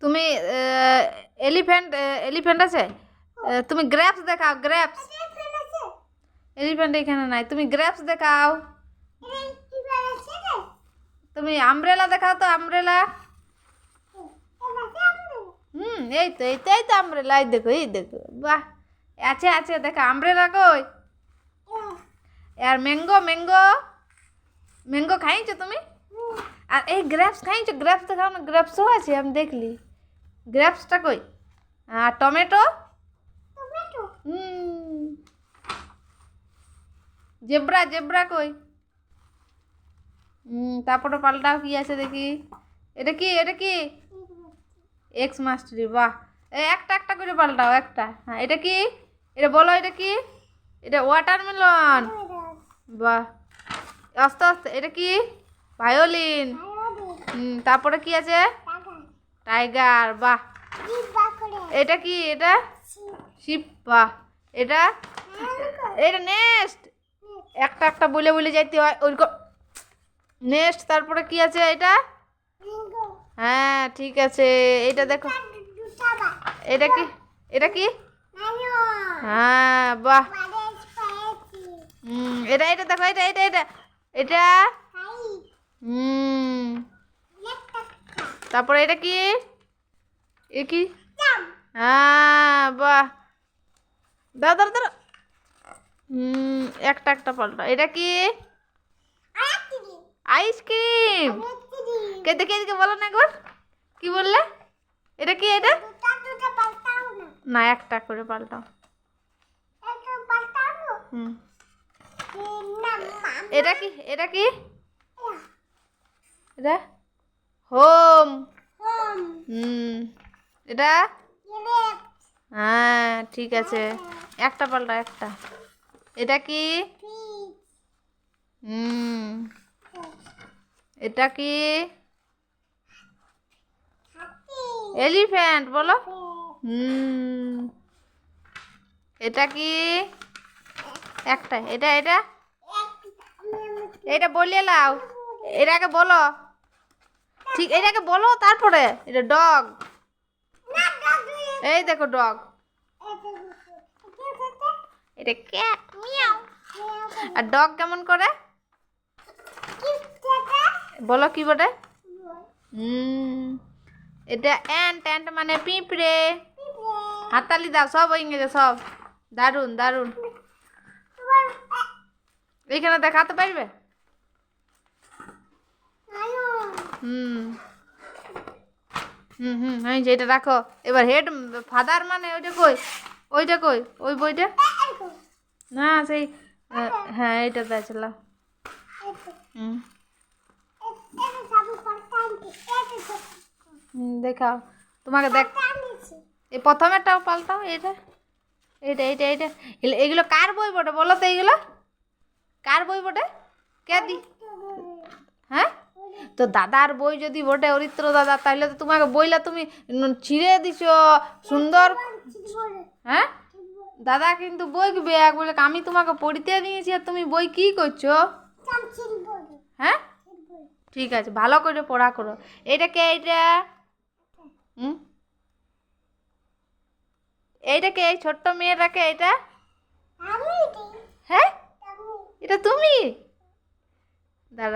তুমি elephant elephant আছে? তুমি গ্রেপস দেখাও, গ্রেপস। এলিফ্যান্ট এখানে নাই, তুমি গ্রেপস দেখাও। তুমি আমব্রেলা দেখাও তো, আমব্রেলা। এই তো এই তো এই তো আমব্রেলা, এই দেখো এই দেখো, বাহ। আছে আছে, দেখো আমব্রেলা কই? আর ম্যাঙ্গো, ম্যাঙ্গো, ম্যাঙ্গো খাইছো তুমি? আর এই গ্রেপস খাইছো? গ্রেপস দেখাও না, গ্রেপসও আছে, আমি দেখলি। গ্রেপসটা কই? আর টমেটো? জেব্রা, জেব্রা কই? তারপরে পাল্টাও, কি আছে দেখি। এটা কি, এটা কি? এক্স মাস্টারি, বাহ। একটা একটা করে পাল্টাও, একটা। হ্যাঁ, এটা কি? এটা বলো, এটা কি? এটা ওয়াটারমেলন, বাহ। আস্তে আস্তে, এটা কি? ভায়োলিন। তারপরে কি আছে? টাইগার, বাহ। এটা কি? এটা শিপ, বাহ। এটা এটা নেস্ট। একটা একটা বলে বলে যাইতে হয় ওইরকম। নেক্সট, তারপরে কি আছে এটা? হ্যাঁ, ঠিক আছে। এটা দেখো, এটা কি? এটা কি? হ্যাঁ, বাহ। এটা এটা দেখো, এটা এটা এটা এটা তারপরে এটা কি? এ কি? হ্যাঁ, বাহ। দাও দাও দাও। একটা একটা পাল্টা। এটা কি? আইসক্রিম। কে দেখে, এদিকে বলো না একবার, কি বললে? এটা কি? এটা না, একটা করে পাল্টাও। এটা কি? এটা কি? এটা হোম। এটা হ্যাঁ, ঠিক আছে। একটা পাল্টা, একটা। এটা কি? এটা কি? এলিফ্যান্ট বলো। এটা কি? একটা। এটা এটা এটা বলিয়ে লাও, এটাকে বলো। ঠিক, এটাকে বলো, তারপরে এটা ডগ। এই দেখো ডগ। এটা ক্যাট, মিয়াও। আর ডগ কেমন করে বলো, কি বলে? এটা অ্যান্ট, অ্যান্ট মানে পিঁপড়ে। হাততালি দাও সব, ইংরেজি সব। দারুন দারুন। এইখানে দেখাতে পারবে? আমি যেটা রাখো। এবার হেড ফাদার মানে ওইটা কই? ওইটা কই? ওই বইটা না, সেই হ্যাঁ, এইটা দেখলাম। দেখাও, তোমাকে দেখ। এই প্রথমেরটাও পাল্টাও, এটা এইটা এইটা এইটা। এগুলো কার বই বটে বলো তো? এইগুলো কার বই বটে? কে দি? হ্যাঁ, তো দাদার বই যদি বটে, অরিত্র দাদা, তাহলে তো তোমাকে বইলা তুমি ছিঁড়ে দিছ সুন্দর। হ্যাঁ, দাদা কিন্তু বই ব্যাগ বলে আমি তোমাকে পড়িতে দিয়েছি, আর তুমি বই কি করছো? হ্যাঁ, ঠিক আছে, ভালো করে পড়া করো। এইটা কে? এইটা এইটা কে? এই ছোট্ট মেয়েটাকে? এটা হ্যাঁ, এটা তুমি?